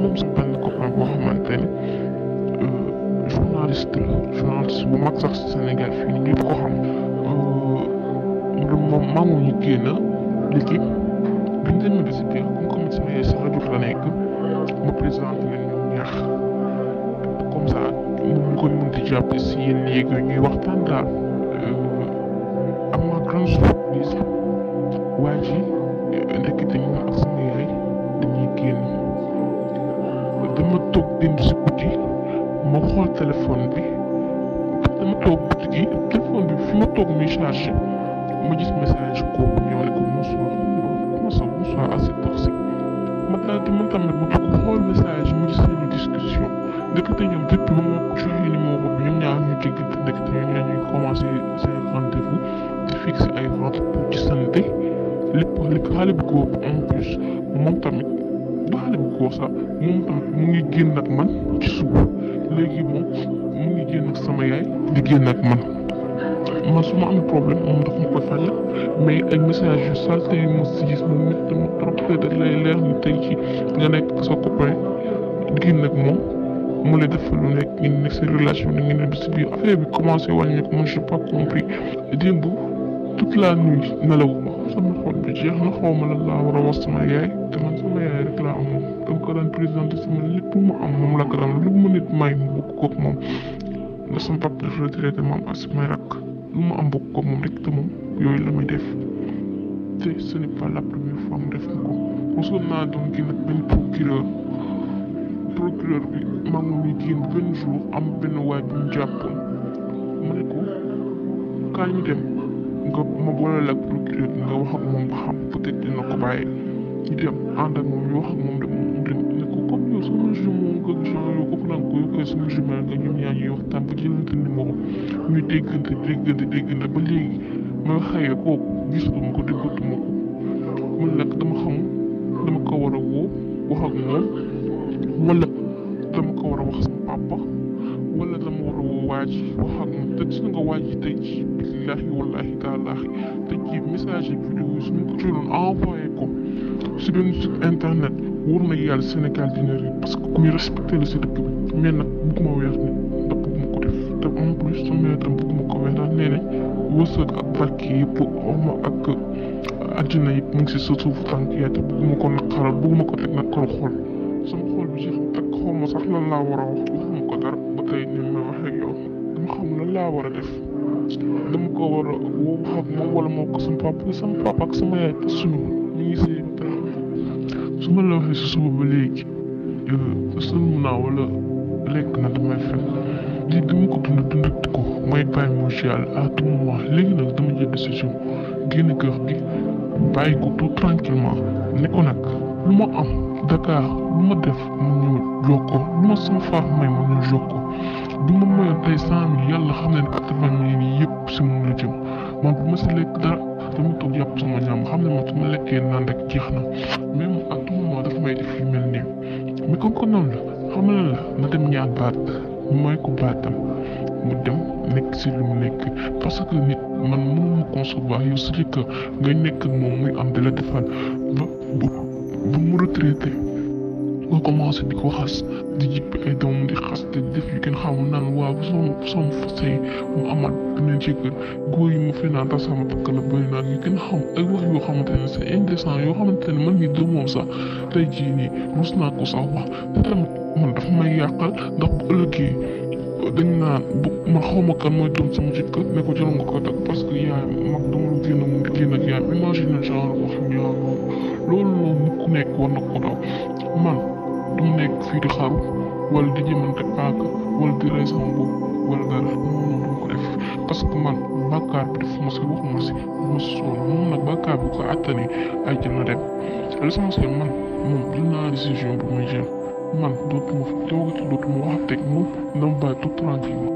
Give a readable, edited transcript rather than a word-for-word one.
moom sa benn copain boo xamante ni journaliste bu mag sax si Sénégal fii nii ñëpp ko xam moom maa ngi ñu génn léegi biñ demee ba si biir comme sama yaay si rajo la nekk ma présenté leen ñoom ñaax comme ça mu koy mën di jàpp si yenn yéeg ñuy waxtaan daal am na grande surprise waa ji ndekete ñun ak sama yaay dañuy génn dama toog démb si guddi ma xool téléphone bi dama toog guddi gi téléphone bi fi ma toog muy chargé ma gis message kooku ñëw ne ko bonsoir à cette heure-ci ma daal di man tamit ma bëgg xool message mu gis seeni discussion ndekete ñoom depuis ma ko joxee numéro bi ñoom ñaar ñu déggante ndekete ñoom ñaar ñuy commencé seen rendez-vous di fixé ay rendez-vous ci sante lépp xale bu góor en plus moom tamit du xale bu góor sax moom tamit mu ngi génn ak man ci suba léegi moom mu ngi génn ak sama yaay di génn ak man su ma amee problème moom daf ma koy fajal mais ay message yu salté yu ma si gis moom métti ma trop te da lay leer ni tey ci nga nekk sa copain génn ak moom mu lay defal lu nekk ngeen nekk seen relation da ngeen ne si biir affaire bi commencé wàññeeku man j'ai pas compris démb toute la nuit nelawuma sama xol bi jeex na xaw ma lan laa war a wax sama yaay te man sama yaay rek laa amoon dama ko daan présenté sama lépp mu am moom la ko daan lu mu nit may mu bokk koog moom nga sama papa dafa retraité ma am ak samay rakk lu mu am bokk koog moom rek te moom yooyu la may def te ce n'est pas la première fois mu def ko mosoon naa doon génn ak benn procureur bi maa ngi muy génn benn jour am benn waay bu ñu jàppoon ma ne ko kaa ñu dem nga ma booleel ak procureur bi nga wax ak moom ba xam peut-être dina ko bàyyi ñu dem ànd ak moom ñu wax ak moom dem ne ko comme yow sama jumeau nga genre yow ko naan ko yow koy sama jumeau nga ñun ñaa ñuy waxtaan ba jëlante numéro ñuy déggante ba léegi ma xëyee kooku gisatuma ko déggatuma ko man nag dama xamul dama ko war a woo wax ak moom wala dama ko war a wax sama papa wala dama war a woo waa ji wax ak moom te gis nga waa ji tey ci billaahi wallaahi taalaahi te ci message yi vidéo yi su ma ko jëloon envoyé ko si benn site internet wóor na yàlla Sénégal dina réer parce que ku ñu respecté la si dëkk bi mais nag bëgguma weer ni ndax bëgguma ko def te en plus sama yaay tam bëgguma ko weer ndax nee nañ wërsëg ak barke yëpp xawma ak àddina yëpp mu ngi si sa suufu tànk yaay te bëgguma ko naqaral bëgguma ko teg naqaru xol sama xol bi jeex ak xawma sax lan laa war a wax waxuma ko dara ba tey ni ma waxee ak yow dama xam lan laa war a def dama ko war a woo wax ak moom wala moo ko sama papa ak sama yaay te suñu ñu ngi si su ma la waxee si suba ba léegi sëlmu naa wala lekk na damay fen lii dama ko dundati ko mooy bàyyi moo ci yàlla à tout moment léegi nag dama jël décision génn kër gi bàyyi ko tout tranquillement ne ko nag lu ma am Dakar lu ma def mu ñëw jokkoo lu ma sama far may mu ñëw jokkoo bu ma mayoon tey 100 000 yàlla xam ne 80 000 yi yëpp si moom la jëm man bu ma si lekk dara dama toog yàpp sama ñaam xam ne man su ma lekkee naan rek jeex na même à tout moment dafa may def yu mel nii mais comme que noonu la xam la na dem ñaan baat mooy ko baatam mu dem nekk si lu mu nekk parce que nit man mënuma concevoir yow sa jëkkër ngay nekk ak moom muy am di la defal ba bu mu retraité nga commencé di ko xas di jippi ay doom di xas te def yu kenn xamul naan waaw sama fasay mu amaat beneen ci kër góor yi mu fi naan tax sama bakk la bëri naan yu kenn xam ay wax yoo xamante ne c'est indécent yoo xamante ne man mii de moom sax tey jii nii rus naa ko sax wax te tamit man dafa may yàqal ndax bu ëllëgee dañ naan bu man xawma kan mooy doon sama jëkkër ne ko jël nga ko tak parce que yaay mag dama lu génn mu génn ak yaay imagine genre wax ñaaw loolu noonu ku nekk war na ko daw man du nekk fii di xaru wala di jëmante paaka wala di rey sama bopp wala dara noonu du ko def parce que man bàkkaar bi def ma si waxuma si ma si sonn moom nag bàkkaar bi ko attani ay jël na dem l'essentiel man moom jël naa décision bu muy jël man dootuma toogati dootuma wax teg moom dama bàyyi tout tranquille